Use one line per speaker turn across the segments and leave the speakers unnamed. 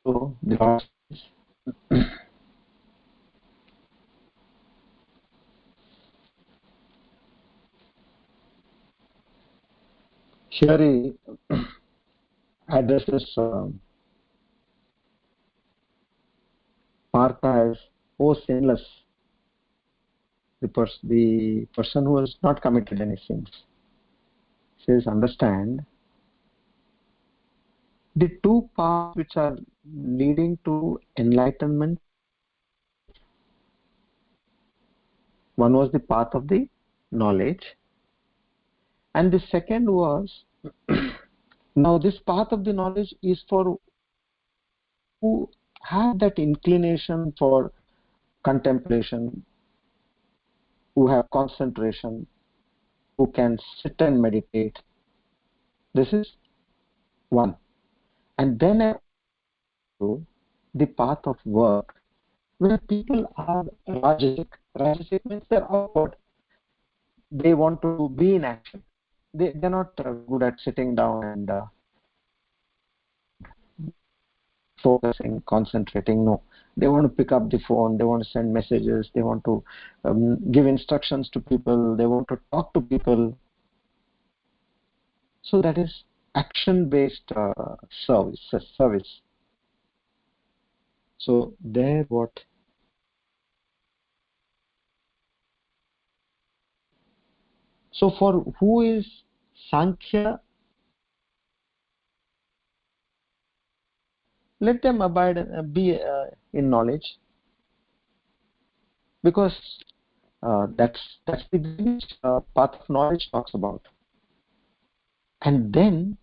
So the Lord says, here he addresses Partha as, "O sinless," the person who has not committed any sins. He says, understand the two paths which are leading to enlightenment. One was the path of the knowledge, and the second was now this path of the knowledge is for who have that inclination for contemplation, who have concentration, who can sit and meditate. This is one. And then the path of work, where people are rajasic. Rajasic means they're outward. They want to be in action. They're not good at sitting down and focusing, concentrating. No, they want to pick up the phone. They want to send messages. They want to give instructions to people. They want to talk to people. So that is action-based service. So there, what? So for who is Sankhya, let them abide be in knowledge, because that's the path of knowledge talks about. And then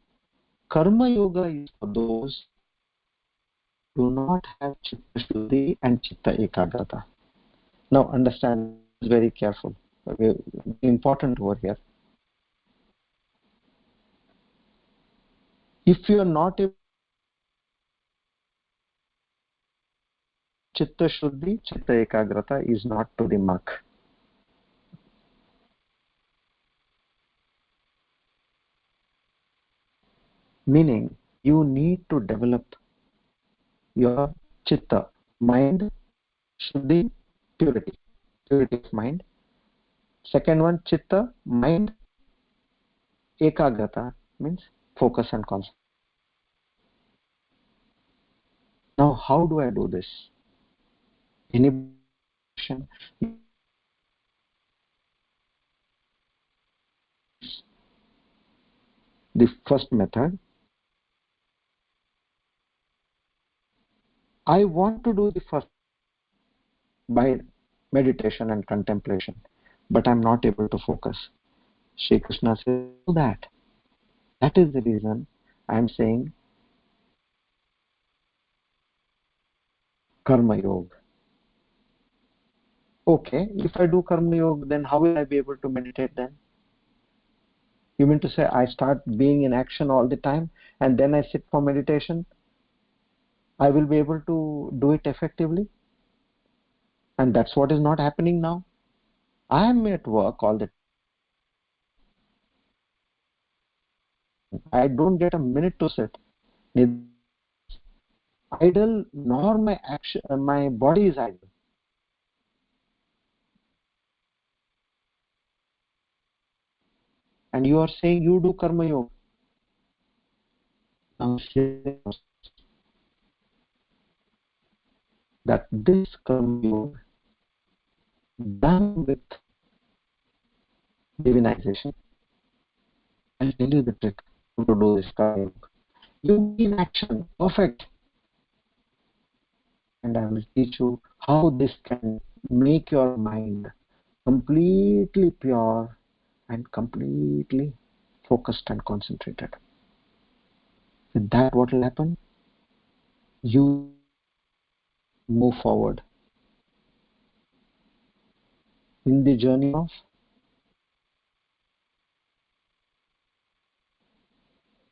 karma yoga is for those who do not have chitta shuddhi and chitta ekagrata. Now understand, very careful, very important over here. If you are not able, chitta shuddhi, chitta ekagrata is not to the mark. Meaning, you need to develop your chitta, mind, shuddhi, purity of mind. Second one, chitta, mind, ekagrata means focus and concentration. Now, how do I do this? Any the first method, I want to do the first by meditation and contemplation, but I'm not able to focus. Shri Krishna says that. That is the reason I'm saying Karma Yoga. Okay, if I do Karma Yoga, then how will I be able to meditate then? You mean to say I start being in action all the time and then I sit for meditation? I will be able to do it effectively? And that's what is not happening now. I am at work all the time. I don't get a minute to sit. Neither idle nor my action, my body is idle. And you are saying you do Karma Yoga. Now, that this Karma Yoga done with divinization, I'll tell you the trick to do this Karma Yoga. You be in action, perfect. And I will teach you how this can make your mind completely pure and completely focused and concentrated. With that, what will happen? You move forward in the journey of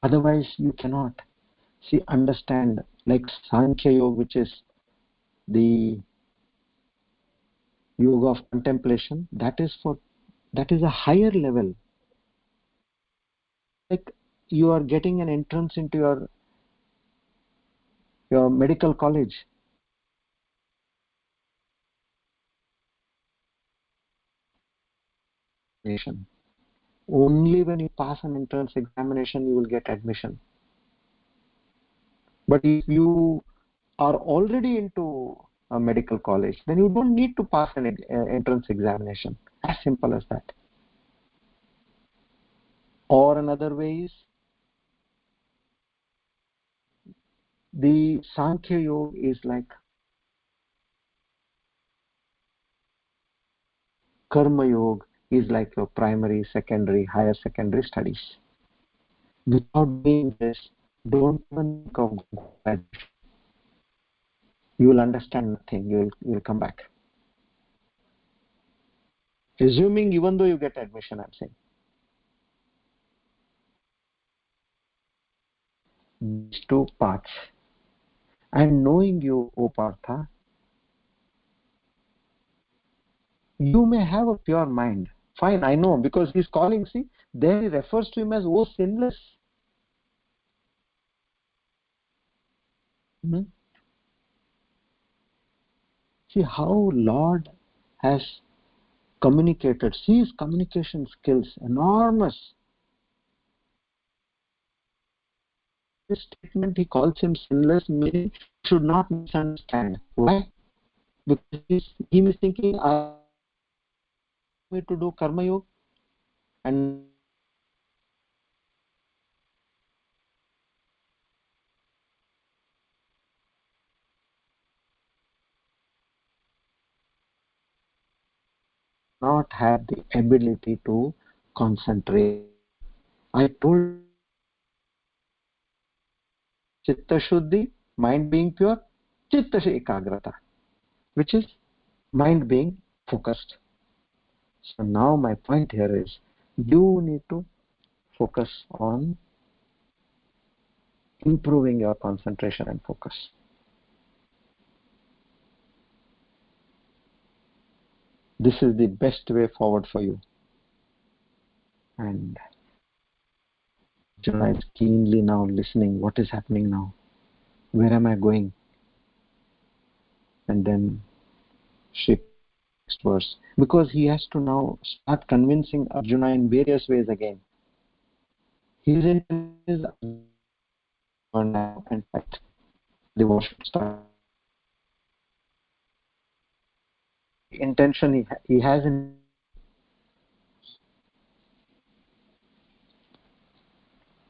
otherwise you cannot. See, understand, like Sankhya Yoga, which is the yoga of contemplation, that is a higher level. Like you are getting an entrance into your your medical college. Only when you pass an entrance examination you will get admission. But if you are already into a medical college, then you don't need to pass an entrance examination. As simple as that. Or another way is the Sankhya Yoga is like Karma Yoga is like your primary, secondary, higher secondary studies. Without doing this, don't even think of graduation. You will understand nothing. You will come back. Assuming even though you get admission, I'm saying. These two paths. And knowing you, O Partha, you may have a pure mind. Fine, I know, because he's calling, see, there he refers to him as, oh, sinless. Hmm? See how Lord has communicated. See his communication skills, enormous. This statement, he calls him sinless, meaning should not misunderstand. Why? Because he is thinking, I need to do karma yoga and not have the ability to concentrate. I told Chitta Shuddhi, mind being pure, Chitta Ekagrata, which is mind being focused. So now my point here is, you need to focus on improving your concentration and focus. This is the best way forward for you. And Arjuna is keenly now listening. What is happening now? Where am I going? And then Shri next verse. Because he has to now start convincing Arjuna in various ways again. His intention is now and fight. The war should start. The intention he has in.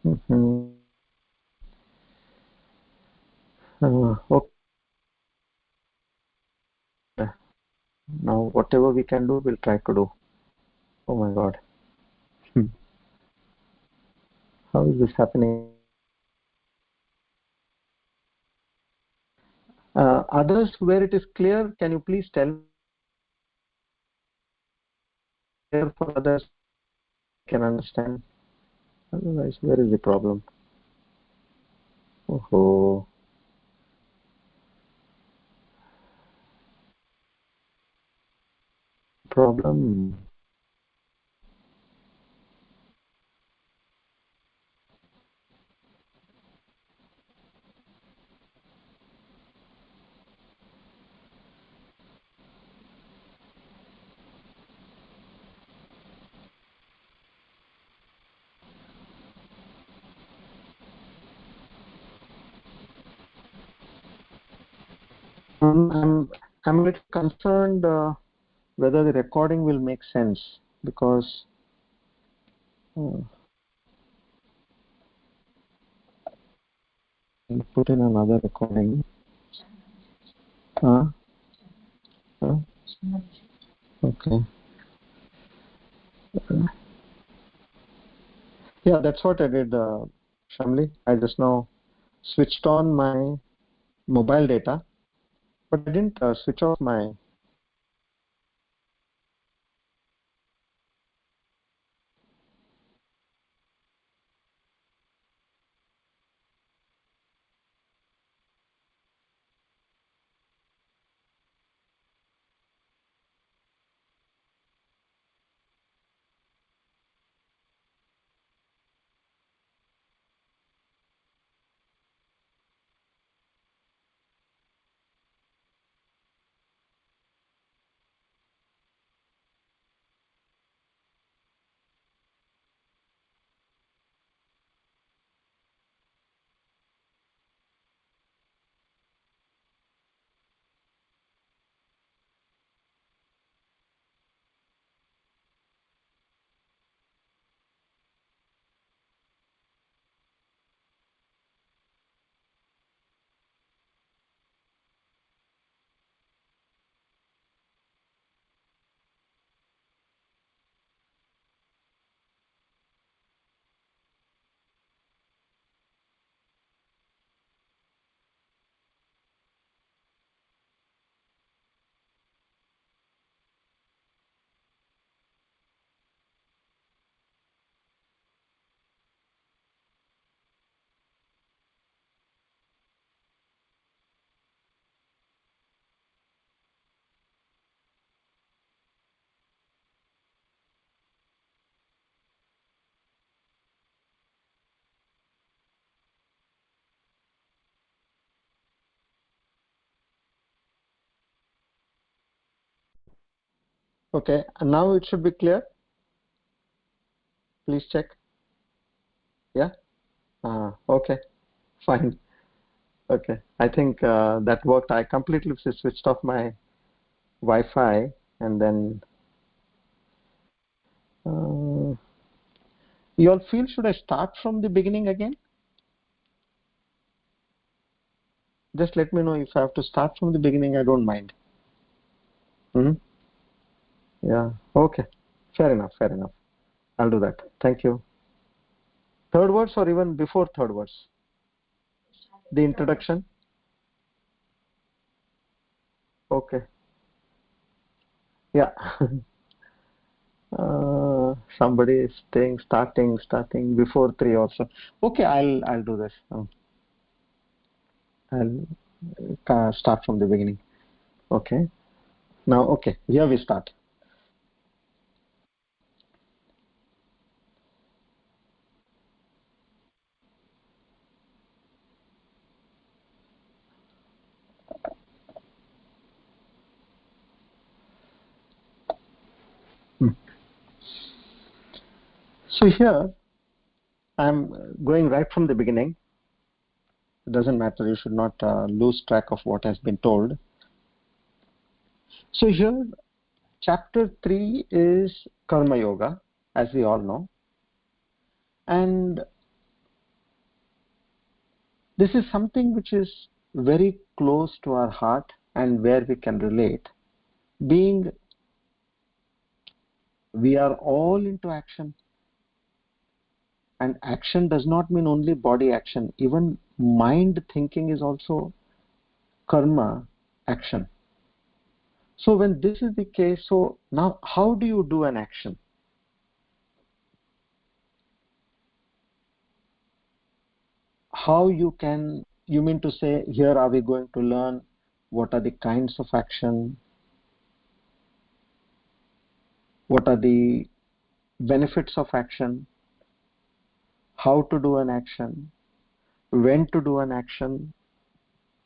Okay. Now whatever we can do, we'll try to do. Oh my God. How is this happening? Others, where it is clear, can you please tell clear for others can understand? Otherwise, where is the problem? Oh, problem. I'm a little concerned whether the recording will make sense because I'll put in another recording. Uh, uh, okay. Yeah, that's what I did, Shamli. I just now switched on my mobile data, but I didn't switch off my. Okay, and now it should be clear. Please check. Yeah. Okay. Fine. Okay. I think that worked. I completely switched off my Wi-Fi, and then you all feel, should I start from the beginning again? Just let me know if I have to start from the beginning. I don't mind. Yeah. Okay. Fair enough. Fair enough. I'll do that. Thank you. Third words or even before third words? The introduction? Okay. Yeah. Somebody is saying starting before 3 also. Okay, I'll do this. I'll start from the beginning. Okay. Now, okay, here we start. So here I'm going right from the beginning. It doesn't matter. You should not lose track of what has been told. So here, chapter 3 is Karma Yoga, as we all know. And this is something which is very close to our heart and where we can relate. Being we are all into action, and action does not mean only body action. Even mind thinking is also karma action. So when this is the case, so now how do you do an action? How you mean to say, here are we going to learn what are the kinds of action, what are the benefits of action, how to do an action, when to do an action.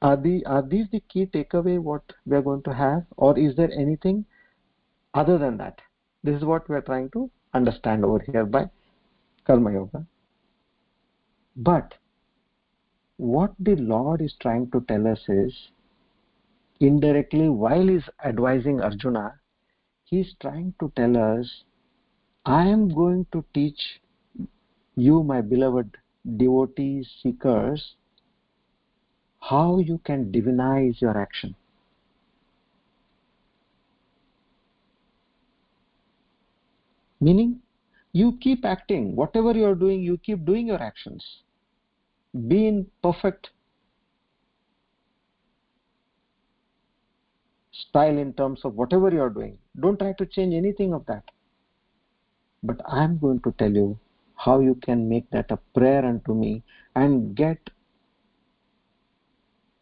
Are these the key takeaway what we are going to have, or is there anything other than that? This is what we are trying to understand over here by Karma Yoga. But what the Lord is trying to tell us is, indirectly, while he's advising Arjuna, he's trying to tell us, I am going to teach you, my beloved devotees, seekers, how you can divinize your action. Meaning, you keep acting. Whatever you are doing, you keep doing your actions. Be in perfect style in terms of whatever you are doing. Don't try to change anything of that. But I am going to tell you how you can make that a prayer unto me and get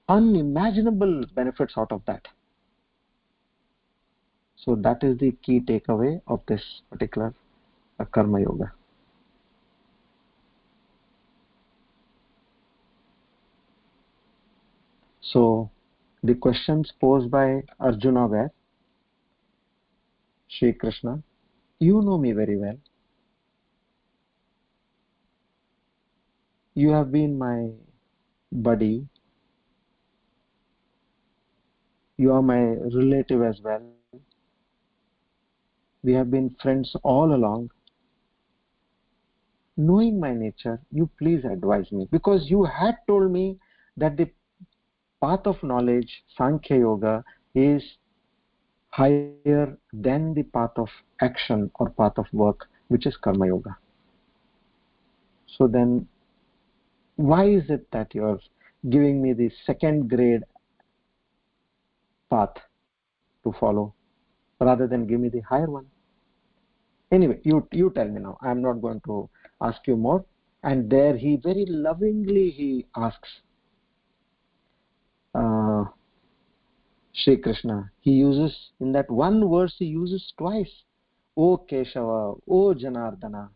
unimaginable benefits out of that. So that is the key takeaway of this particular Karma Yoga. So the questions posed by Arjuna were, Shri Krishna, you know me very well. You have been my buddy. You are my relative as well. We have been friends all along. Knowing my nature, you please advise me, because you had told me that the path of knowledge, Sankhya Yoga, is higher than the path of action or path of work, which is Karma Yoga. So then, why is it that you are giving me the second grade path to follow rather than give me the higher one? Anyway, you tell me now. I am not going to ask you more. And there he very lovingly he asks Shri Krishna. He uses, in that one verse, he uses twice, O Keshava, O Janardana.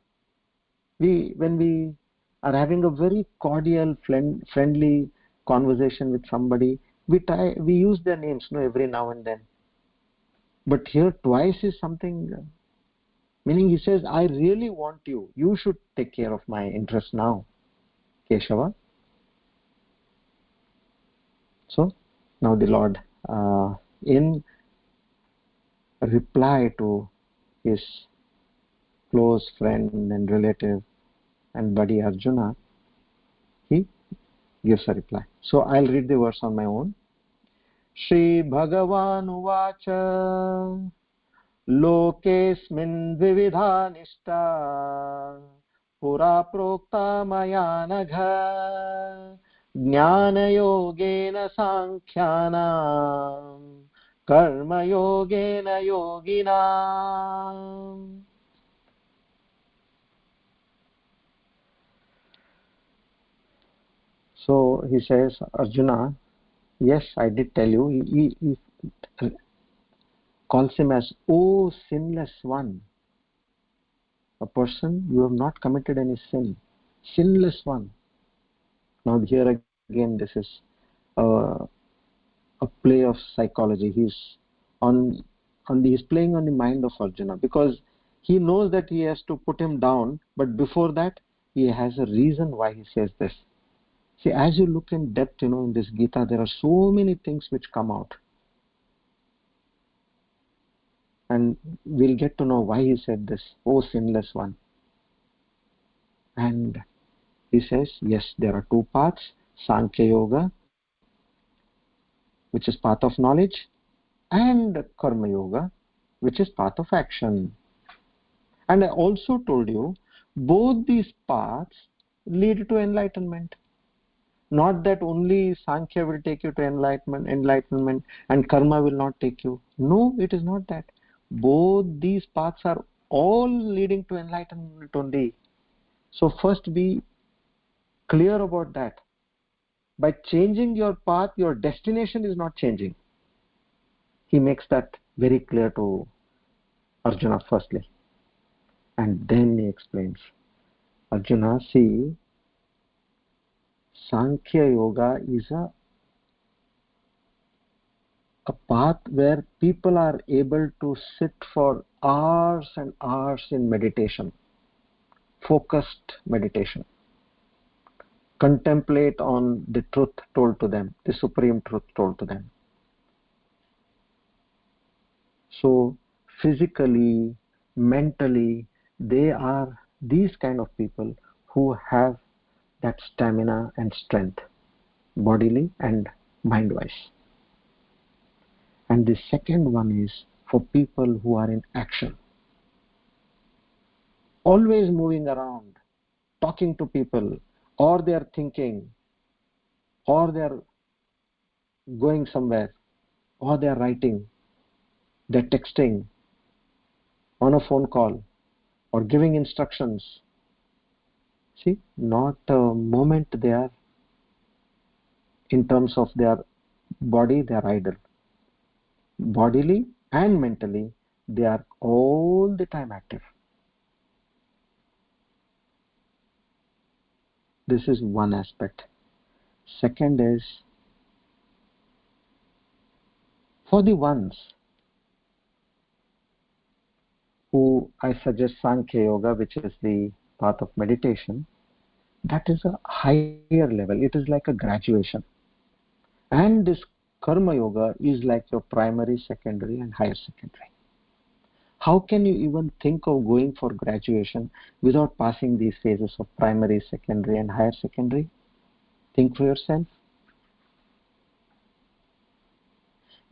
When we are having a very cordial, friendly conversation with somebody, we use their names, every now and then. But here twice is something, meaning he says, I really want you. You should take care of my interest now, Keshava. So now the Lord, in reply to his close friend and relative and buddy Arjuna, he gives a reply. So I'll read the verse on my own. Shri Bhagavan Uvacha Lokesmin Vividha Nishta Pura Prokta Maya Nagha Jnana Yogena Sankhyana Karma Yogena Yogina. So he says, Arjuna, yes, I did tell you. He calls him as, O sinless one. A person, you have not committed any sin. Sinless one. Now here again, this is a play of psychology. He's playing on the mind of Arjuna, because he knows that he has to put him down, but before that, he has a reason why he says this. See, as you look in depth, in this Gita, there are so many things which come out. And we'll get to know why he said this, oh sinless one. And he says, yes, there are two paths, Sankhya Yoga, which is path of knowledge, and Karma Yoga, which is path of action. And I also told you, both these paths lead to enlightenment. Not that only Sankhya will take you to enlightenment and Karma will not take you. No, it is not that. Both these paths are all leading to enlightenment only. So first be clear about that. By changing your path, your destination is not changing. He makes that very clear to Arjuna firstly. And then he explains, Arjuna, see, Sankhya Yoga is a path where people are able to sit for hours and hours in meditation, focused meditation, contemplate on the truth told to them, the supreme truth told to them. So physically, mentally, they are these kind of people who have that stamina and strength, bodily and mind-wise. And the second one is for people who are in action, always moving around, talking to people, or they are thinking, or they are going somewhere, or they are writing, they are texting, on a phone call, or giving instructions. See, not a moment they are, in terms of their body, they are idle. Bodily and mentally, they are all the time active. This is one aspect. Second is, for the ones who I suggest Sankhya Yoga, which is the path of meditation, that is a higher level. It is like a graduation. And this Karma Yoga is like your primary, secondary, and higher secondary. How can you even think of going for graduation without passing these phases of primary, secondary, and higher secondary? Think for yourself.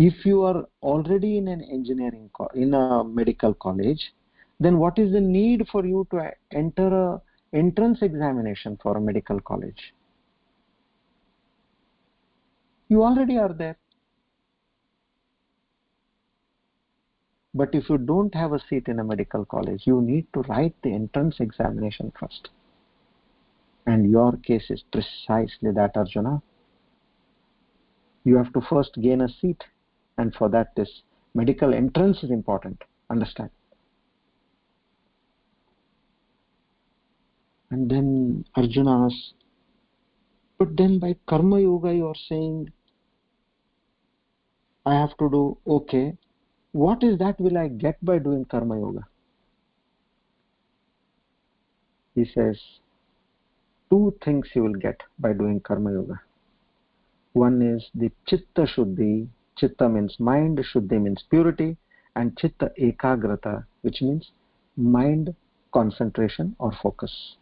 If you are already in an in a medical college, then what is the need for you to enter a entrance examination for a medical college? You already are there. But if you don't have a seat in a medical college, you need to write the entrance examination first. And your case is precisely that, Arjuna. You have to first gain a seat. And for that, this medical entrance is important. Understand? And then Arjuna asks, but then by Karma Yoga you are saying, I have to do, okay, What is that will I get by doing karma yoga? He says, two things you will get by doing karma yoga. One is the chitta shuddhi. Chitta means mind, shuddhi means purity, and chitta ekagrata, which means mind concentration or focus.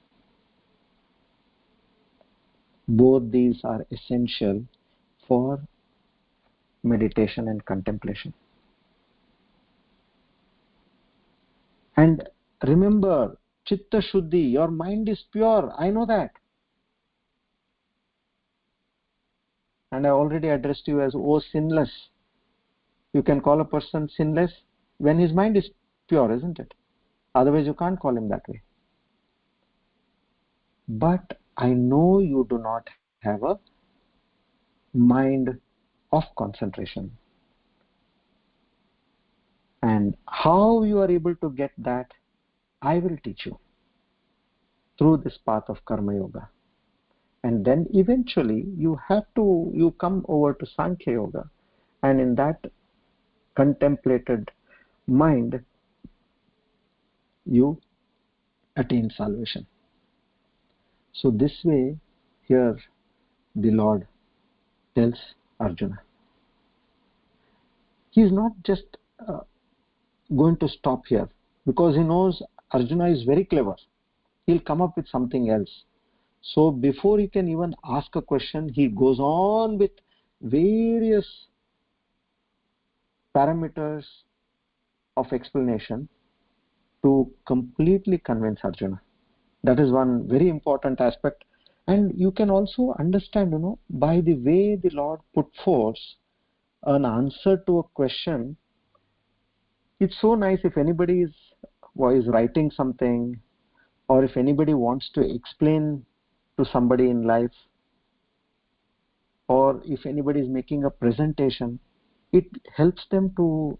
Both these are essential for meditation and contemplation. And remember, chitta shuddhi, your mind is pure. I know that. And I already addressed you as, oh, sinless. You can call a person sinless when his mind is pure, isn't it? Otherwise, you can't call him that way. But I know you do not have a mind of concentration. And how you are able to get that, I will teach you through this path of karma yoga. And then eventually you come over to Sankhya yoga, and in that contemplated mind you attain salvation. So this way, here the Lord tells Arjuna. He is not just going to stop here, because he knows Arjuna is very clever. He'll come up with something else. So before he can even ask a question, he goes on with various parameters of explanation to completely convince Arjuna. That is one very important aspect. And you can also understand, by the way the Lord put forth an answer to a question. It's so nice if anybody is writing something, or if anybody wants to explain to somebody in life, or if anybody is making a presentation, it helps them to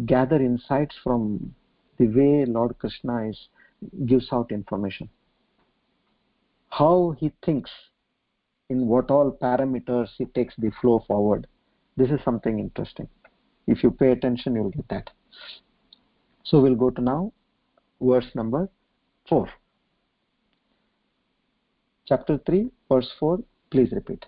gather insights from the way Lord Krishna gives out information. How he thinks, in what all parameters he takes the flow forward. This is something interesting. If you pay attention, you'll get that. So we'll go to now verse number 4. Chapter 3, verse 4. Please repeat.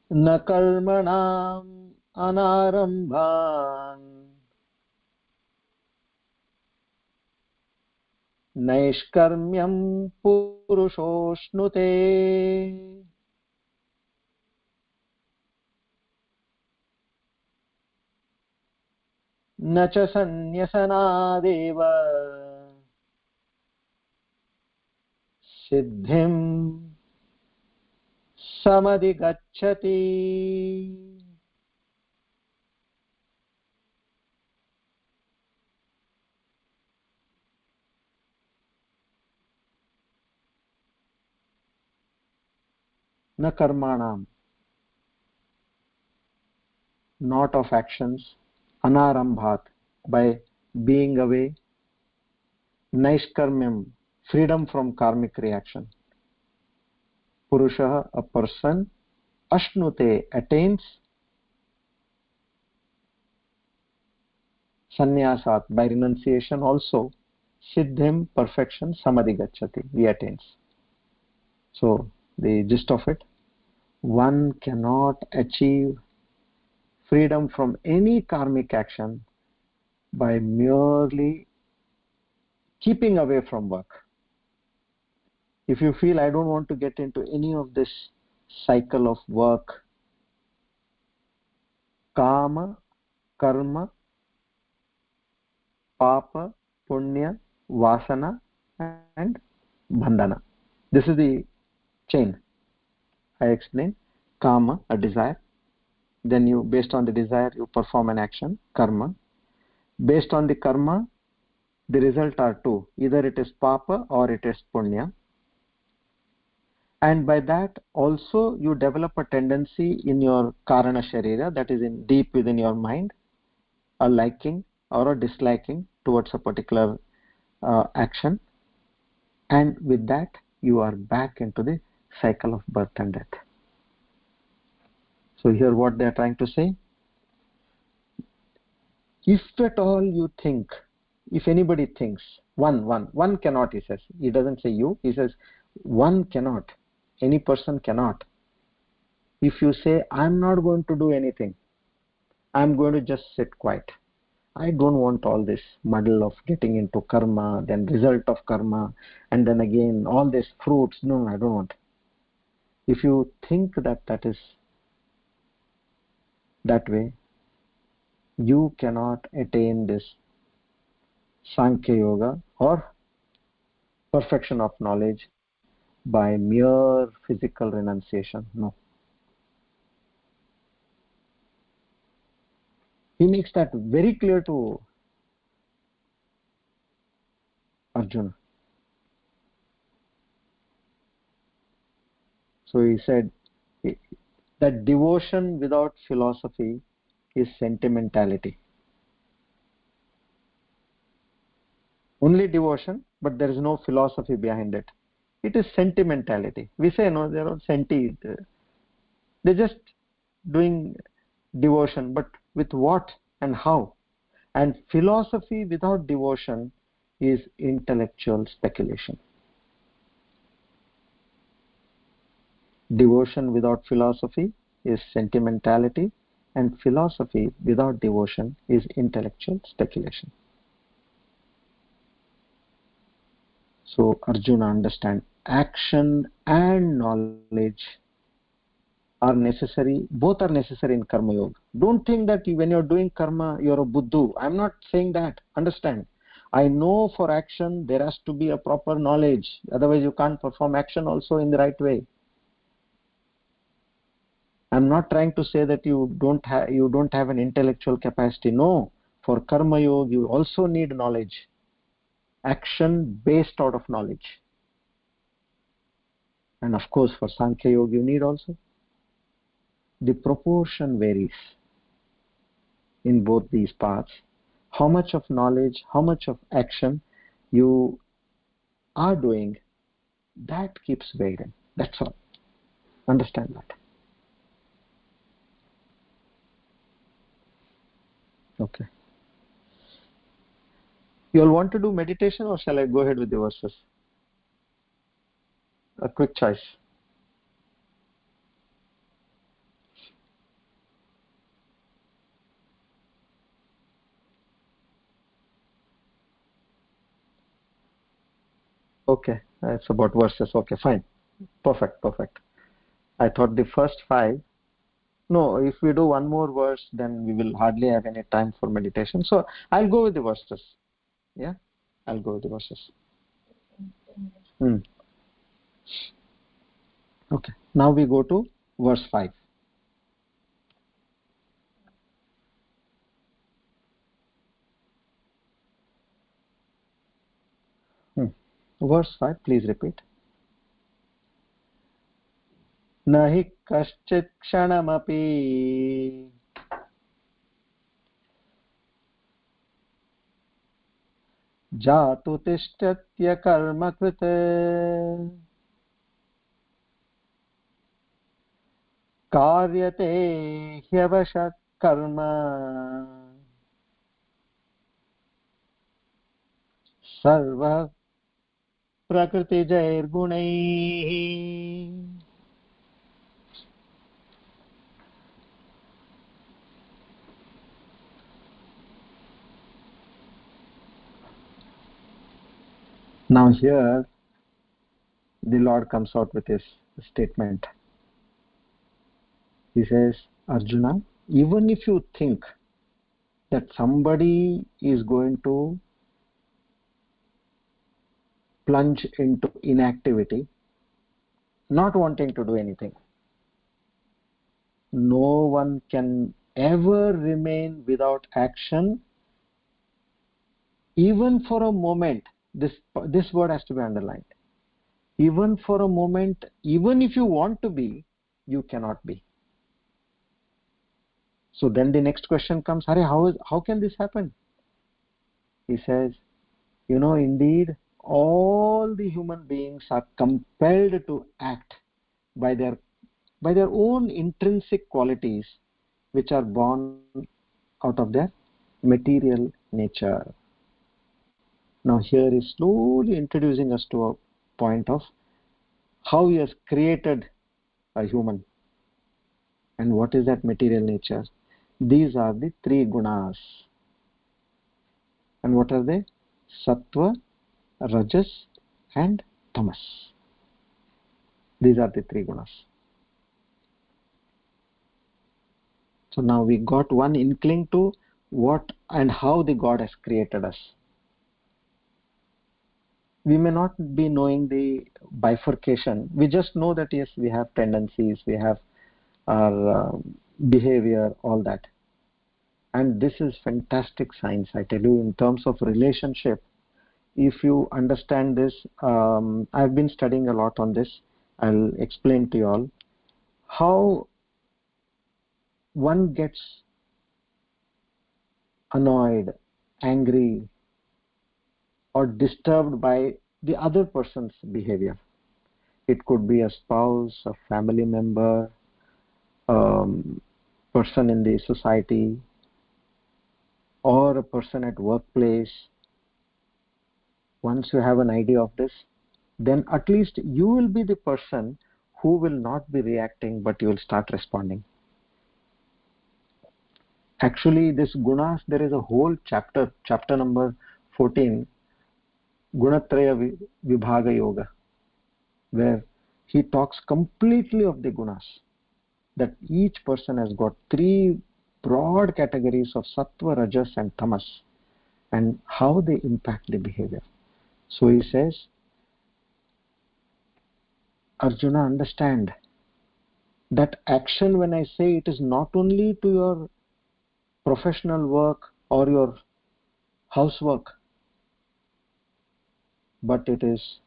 Na karmanam anarambhan naishkarmyam purushošnute na cha sanyasanadeva siddhim samadhigacchati. Na karmanam, not of actions, anarambhat, by being away, naishkarmyam, freedom from karmic reaction, purusha, a person, ashnute, attains, sannyasat, by renunciation also, siddhim, perfection, samadhigacchati, he attains. So the gist of it, one cannot achieve freedom from any karmic action by merely keeping away from work. If you feel, I don't want to get into any of this cycle of work, kama, karma, papa, punya, vasana, and bandhana. This is the chain. I explain. Kama, a desire. Then you, based on the desire, you perform an action, karma. Based on the karma, the result are two. Either it is papa or it is punya. And by that also you develop a tendency in your karana sharira, that is in deep within your mind, a liking or a disliking towards a particular action. And with that you are back into the cycle of birth and death. So here what they are trying to say, if at all you think, if anybody thinks, one cannot, he says. He doesn't say you, he says one cannot, any person cannot. If you say, I'm not going to do anything, I'm going to just sit quiet, I don't want all this muddle of getting into karma, then result of karma, and then again all these fruits, no, I don't want. If you think that that is that way, you cannot attain this Sankhya Yoga or perfection of knowledge by mere physical renunciation. No. He makes that very clear to Arjuna. So he said that devotion without philosophy is sentimentality. Only devotion, but there is no philosophy behind it. It is sentimentality. We say, no, they are all senti. They're just doing devotion, but with what and how? And philosophy without devotion is intellectual speculation. Devotion without philosophy is sentimentality, and philosophy without devotion is intellectual speculation. So Arjuna understand action and knowledge are necessary, both are necessary in karma yoga. Don't think that when you're doing karma you're a buddhu. I'm not saying that. Understand, I know for action there has to be a proper knowledge, otherwise you can't perform action also in the right way. I'm not trying to say that you don't have an intellectual capacity. No, for karma yoga you also need knowledge, action based out of knowledge. And of course for Sankhya yoga you need also. The proportion varies in both these paths. How much of knowledge, how much of action you are doing, that keeps varying. That's all. Understand that. Okay. You all want to do meditation, or shall I go ahead with the verses? A quick choice. Okay, it's about verses. Okay, fine. Perfect. I thought the first 5. No, if we do one more verse, then we will hardly have any time for meditation. So I'll go with the verses. Yeah, I'll go with the verses. Okay, now we go to verse 5. Verse 5, please repeat. Nahi kaschit kshanamapi jatu tishtatya karma krite karyate hyavashat karma sarva prakriti jair gunaihi. Now here the Lord comes out with his statement. He says, Arjuna, even if you think that somebody is going to plunge into inactivity, not wanting to do anything, no one can ever remain without action, even for a moment. This word has to be underlined. Even for a moment, even if you want to be, you cannot be. So then the next question comes, how can this happen? He says, indeed all the human beings are compelled to act by their by their own intrinsic qualities, which are born out of their material nature. Now here is slowly introducing us to a point of how he has created a human and what is that material nature. These are the three gunas. And what are they? Sattva, Rajas and Tamas. These are the three gunas. So now we got one inkling to what and how the God has created us. We may not be knowing the bifurcation. We just know that yes, we have tendencies, we have our behavior, all that. And this is fantastic science, I tell you, in terms of relationship. If you understand this, I've been studying a lot on this. I'll explain to you all how one gets annoyed, angry, or disturbed by the other person's behavior. It could be a spouse, a family member, person in the society, or a person at workplace. Once you have an idea of this, then at least you will be the person who will not be reacting, but you will start responding. Actually, this gunas, there is a whole chapter number 14, Gunatraya Vibhaga Yoga, where he talks completely of the gunas, that each person has got three broad categories of sattva, rajas and tamas, and how they impact the behavior. So he says, Arjuna, understand that action, when I say, it is not only to your professional work or your housework, but it is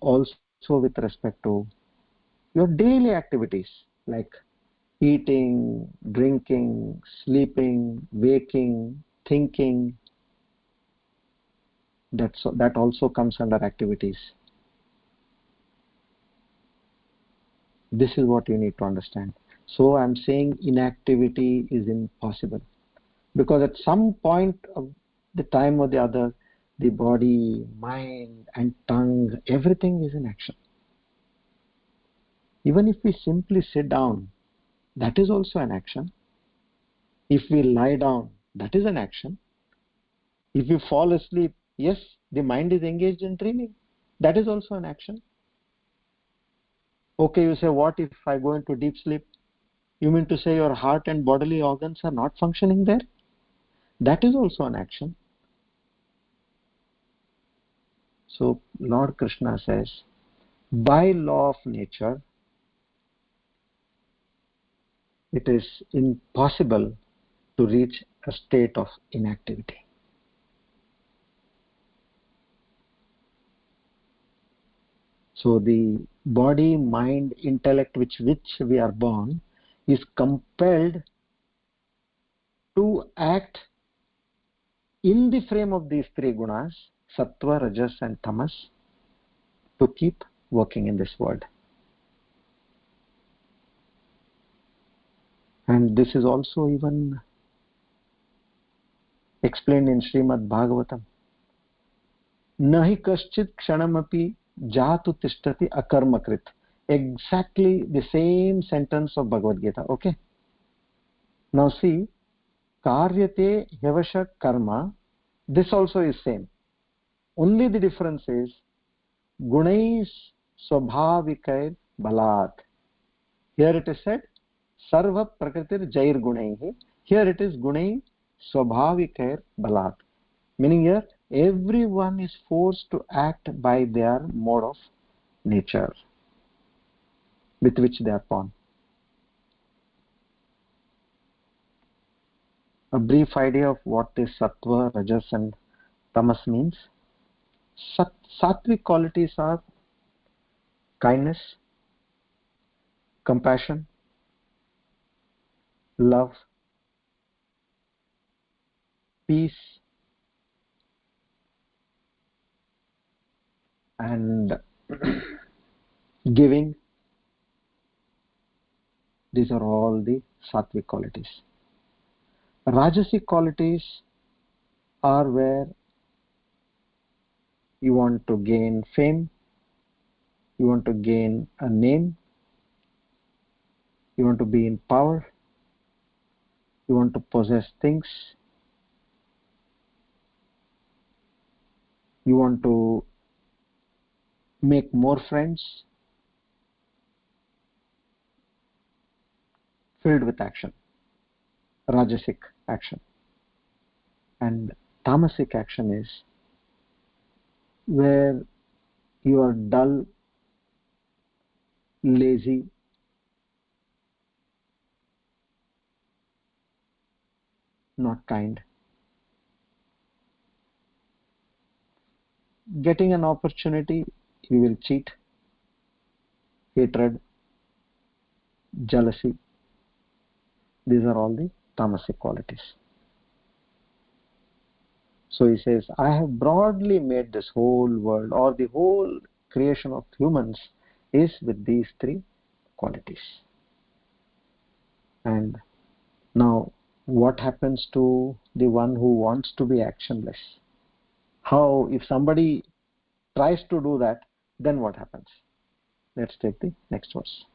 also with respect to your daily activities like eating, drinking, sleeping, waking, thinking. That also comes under activities. This is what you need to understand. So I'm saying inactivity is impossible, because at some point of the time or the other, the body, mind and tongue, everything is in action. Even if we simply sit down, that is also an action. If we lie down, that is an action. If we fall asleep, yes, the mind is engaged in dreaming. That is also an action. Okay, you say, what if I go into deep sleep? You mean to say your heart and bodily organs are not functioning there? That is also an action. So Lord Krishna says, by law of nature, it is impossible to reach a state of inactivity. So the body, mind, intellect which we are born is compelled to act in the frame of these three gunas, sattva, rajas and tamas, to keep working in this world. And this is also even explained in Srimad Bhagavatam. Nahi kaschit kshanamapi jatu tishtati akarmakrit. Exactly the same sentence of Bhagavad Gita. Okay. Now see, karyate hyavasha karma. This also is same. Only the difference is gunais swabhavikair balat. Here it is said sarva prakritir jair gunaihi. Here it is gunai swabhavikair balat. Meaning here everyone is forced to act by their mode of nature with which they are born. A brief idea of what this sattva, rajas and tamas means. Sattvic qualities are kindness, compassion, love, peace, and giving. These are all the sattvic qualities. Rajasic qualities are where you want to gain fame, you want to gain a name, you want to be in power, you want to possess things, you want to make more friends, filled with action, rajasic action. And tamasic action is where you are dull, lazy, not kind. Getting an opportunity, you will cheat, hatred, jealousy. These are all the tamasic qualities. So he says, I have broadly made this whole world, or the whole creation of humans is with these three qualities. And now, what happens to the one who wants to be actionless? How, if somebody tries to do that, then what happens? Let's take the next verse.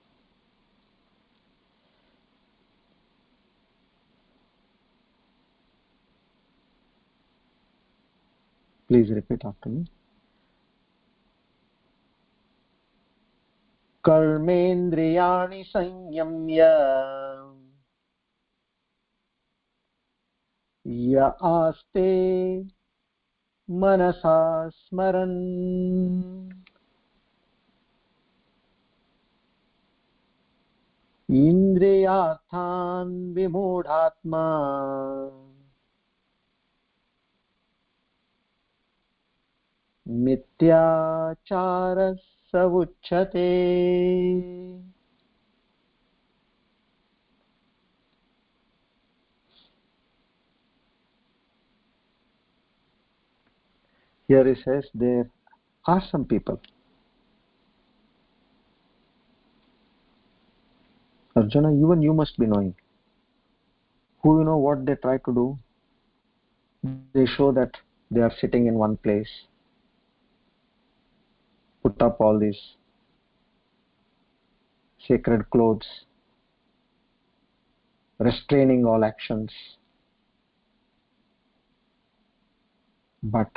Please repeat after me. Karmendriyani sanyamya ya aste manasa smaran indriyathan vimudhatma mityachara savuchyate. Here he says there are some people, Arjuna, even you must be knowing, who you know what they try to do. They show that they are sitting in one place, put up all these sacred clothes, restraining all actions, but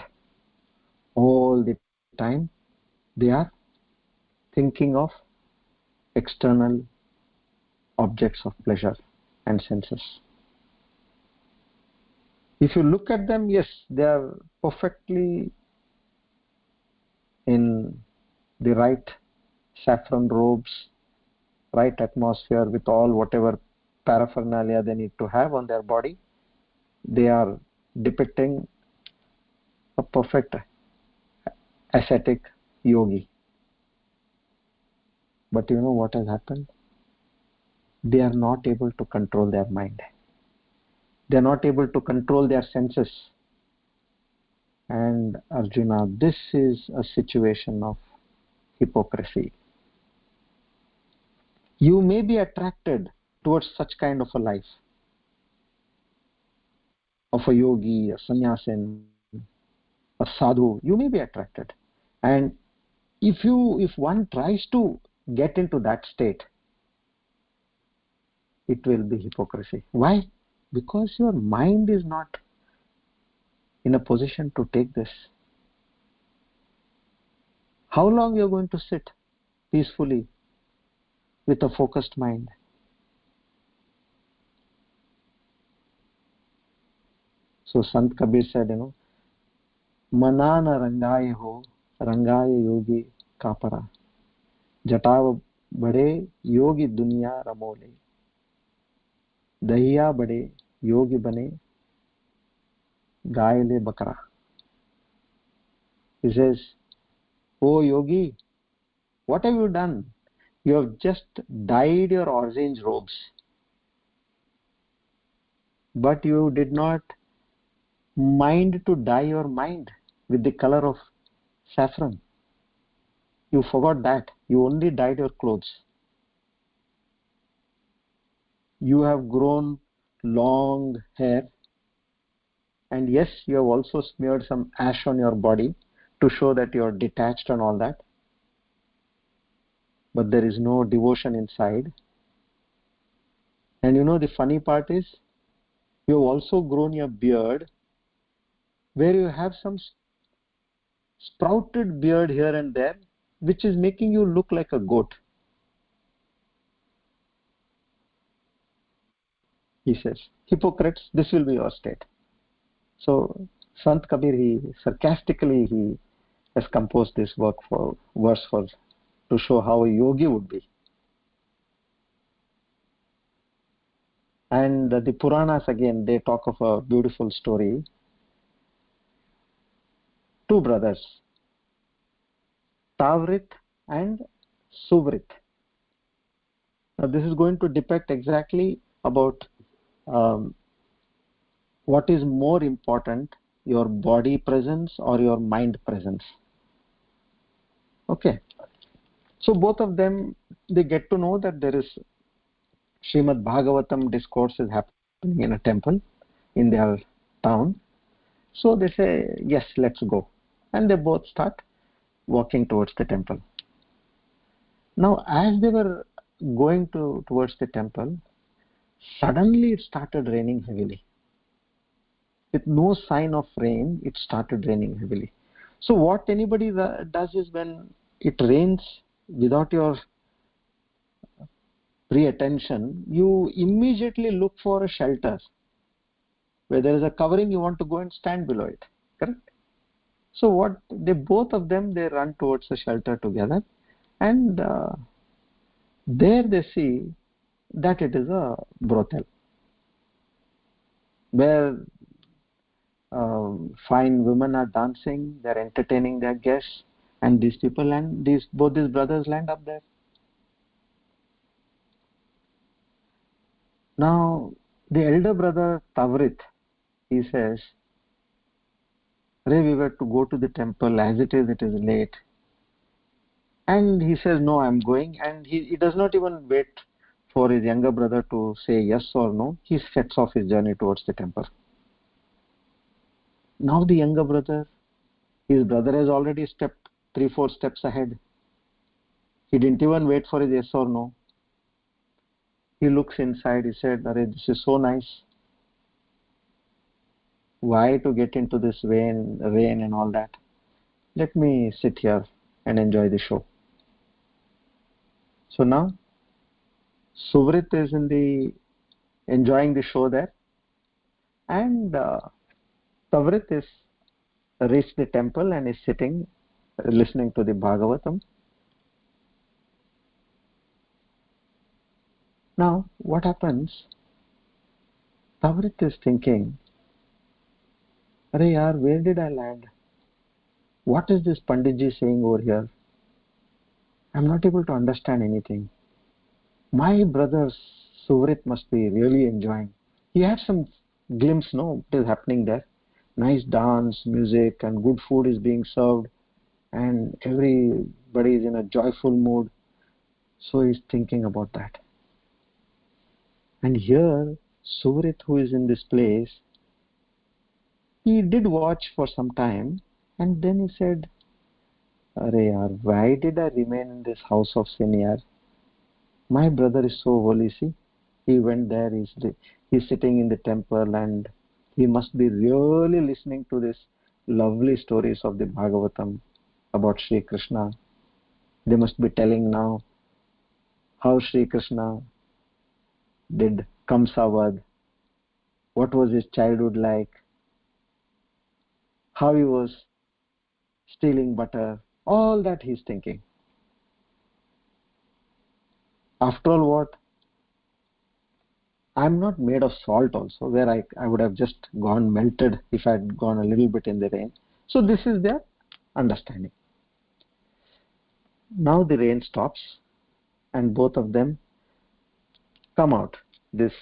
all the time they are thinking of external objects of pleasure and senses. If you look at them, yes, they are perfectly in the right saffron robes, right atmosphere with all whatever paraphernalia they need to have on their body. They are depicting a perfect ascetic yogi. But you know what has happened? They are not able to control their mind. They are not able to control their senses. And Arjuna, this is a situation of hypocrisy. You may be attracted towards such kind of a life, of a yogi, a sannyasin, a sadhu. You may be attracted. And if one tries to get into that state, it will be hypocrisy. Why? Because your mind is not in a position to take this. How long you are going to sit peacefully with a focused mind? So Sant Kabir said, Manana rangaya ho, rangaya yogi kapara. Jatav bade yogi dunya ramole. Dahiya bade yogi bane gayle bakara. He says, oh yogi, what have you done? You have just dyed your orange robes, but you did not mind to dye your mind with the color of saffron. You forgot that. You only dyed your clothes. You have grown long hair, and yes, you have also smeared some ash on your body to show that you are detached and all that. But there is no devotion inside. And you know the funny part is, you have also grown your beard, where you have some sprouted beard here and there, which is making you look like a goat. He says, hypocrites, this will be your state. So Sant Kabir, he sarcastically he has composed this verse to show how a yogi would be. And the Puranas again, they talk of a beautiful story. Two brothers, Tavrit and Suvrit. Now this is going to depict exactly about what is more important, your body presence or your mind presence. Okay. So both of them, they get to know that there is Srimad Bhagavatam discourse is happening in a temple in their town. So they say, yes, let's go. And they both start walking towards the temple. Now, as they were going towards the temple, suddenly it started raining heavily. With no sign of rain, it started raining heavily. So what anybody does is, when it rains without your pre-attention, you immediately look for a shelter. Where there is a covering, you want to go and stand below it. Correct? So what both of them, they run towards the shelter together, and there they see that it is a brothel where fine women are dancing, they're entertaining their guests, and these people and both these brothers land up there. Now the elder brother Tavrit, he says, "Ray, we were to go to the temple, as it is late." And he says, "No, I'm going." And he does not even wait for his younger brother to say yes or no. He sets off his journey towards the temple. Now the younger brother, his brother has already stepped 3-4 steps ahead. He didn't even wait for his yes or no. He looks inside. He said, "Arey, this is so nice. Why to get into this rain and all that? Let me sit here and enjoy the show." So now Suvrit is enjoying the show there, and Tavrit is reached the temple and is sitting listening to the Bhagavatam. Now what happens? Tavrit is thinking, "Arey yaar, where did I land? What is this Panditji saying over here? I'm not able to understand anything. My brother Suvrit must be really enjoying." He had some glimpse, no, what is happening there. Nice dance, music, and good food is being served, and everybody is in a joyful mood. So he's thinking about that. And here, Suvrit, who is in this place, he did watch for some time, and then he said, "Arey yaar, why did I remain in this house of sin yaar? My brother is so holy, see. He went there, he's sitting in the temple, and he must be really listening to this lovely stories of the Bhagavatam about Sri Krishna. They must be telling now how Sri Krishna did Kamsavad, what was his childhood like, how he was stealing butter, all that he's thinking. After all, what? I'm not made of salt also, where I would have just gone melted if I had gone a little bit in the rain." So this is their understanding. Now the rain stops and both of them come out. This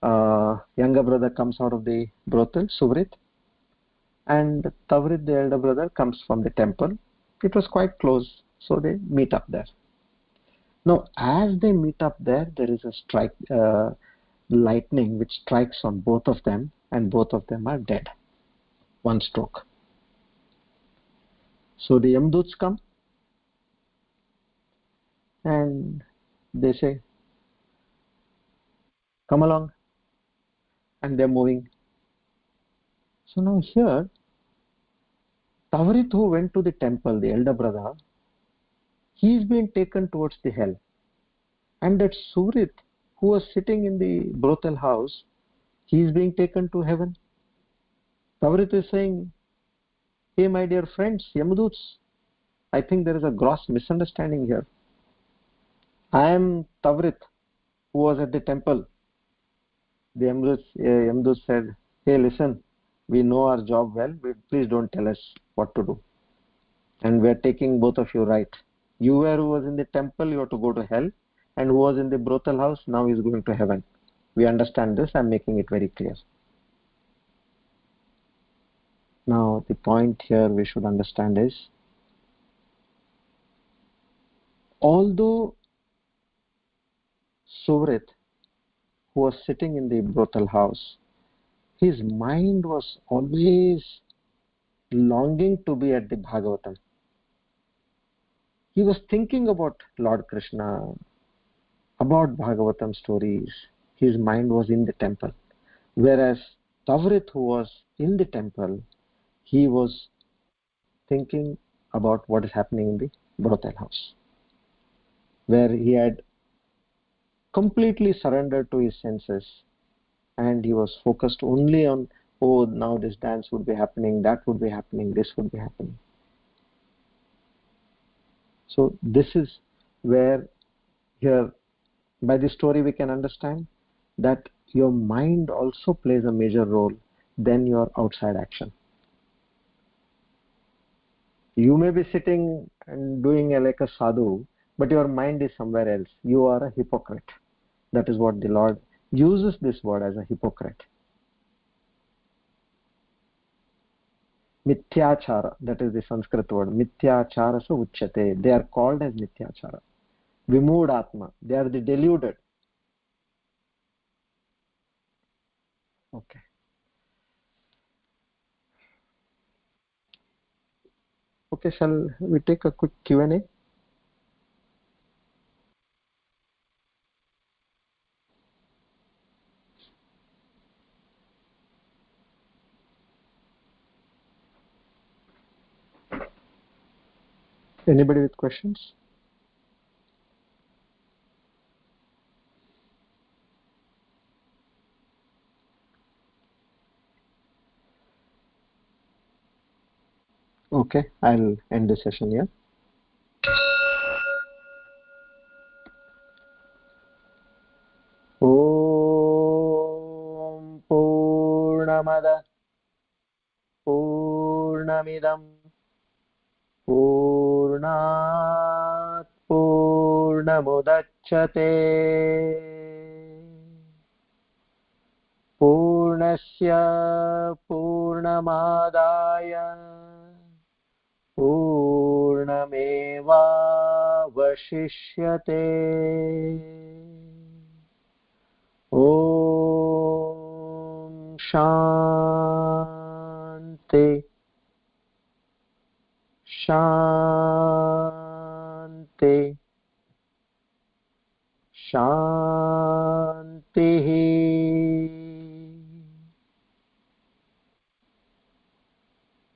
younger brother comes out of the brothel, Suvrit, and Tavrit, the elder brother, comes from the temple. It was quite close. So they meet up there. Now, as they meet up there, there is a strike, lightning which strikes on both of them, and both of them are dead. One stroke. So the Yamduts come and they say, come along, and they're moving. So now here, Tavarit, who went to the temple, the elder brother, he's been taken towards the hell. And that Surit, who was sitting in the brothel house, he's being taken to heaven. Tavarit is saying, hey, my dear friends, Yamaduts, I think there is a gross misunderstanding here. I am Tavarit, who was at the temple. The Yamaduts said, hey, listen, we know our job well, but please don't tell us what to do. And we're taking both of you right. You were who was in the temple, you have to go to hell, and who was in the brothel house, now is going to heaven. We understand this, I'm making it very clear. Now, the point here we should understand is, although Surit, who was sitting in the brothel house, his mind was always longing to be at the Bhagavatam. He was thinking about Lord Krishna, about Bhagavatam stories. His mind was in the temple. Whereas Tavarit, who was in the temple, he was thinking about what is happening in the brothel house, where he had completely surrendered to his senses, and he was focused only on, oh, now this dance would be happening, that would be happening, this would be happening. So this is where here, by this story, we can understand that your mind also plays a major role than your outside action. You may be sitting and doing like a sadhu, but your mind is somewhere else. You are a hypocrite. That is what the Lord uses this word as, a hypocrite. Mithyachara, that is the Sanskrit word. Mithyachara so uchyate. They are called as Mithyachara. Vimoodatma, they are the deluded. Okay. Okay, shall we take a quick Q&A? Anybody with questions? Okay, I'll end the session here. Om Purnamada Purnamidam Purnat Purnamudachyate Purnasya Purnamadaya Purnamevavashishyate. Om Shanti Shanti Shanti.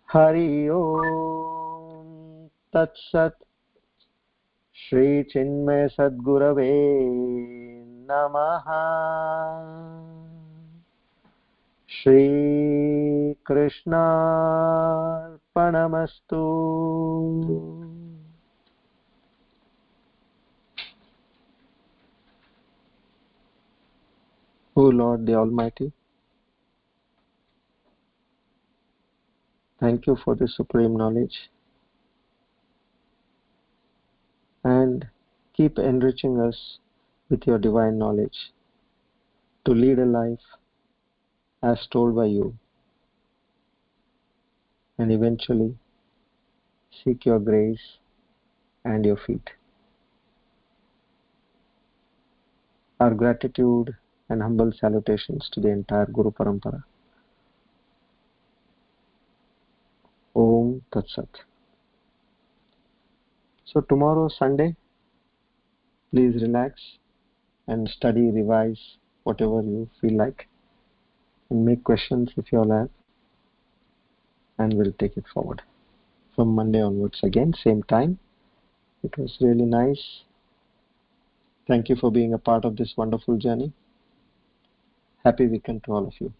Hari Om Tat Sat. Shri Chinmaya Sadgurave Namaha. Shri Krishna Arpanamastu. O Lord the Almighty, thank you for the supreme knowledge, and keep enriching us with your divine knowledge to lead a life as told by you, and eventually seek your grace and your feet. Our gratitude and humble salutations to the entire Guru Parampara. Om Tat Sat. So tomorrow, Sunday, please relax and study, revise, whatever you feel like, and make questions if you all have, and we'll take it forward. From Monday onwards again, same time. It was really nice. Thank you for being a part of this wonderful journey. Happy weekend to all of you.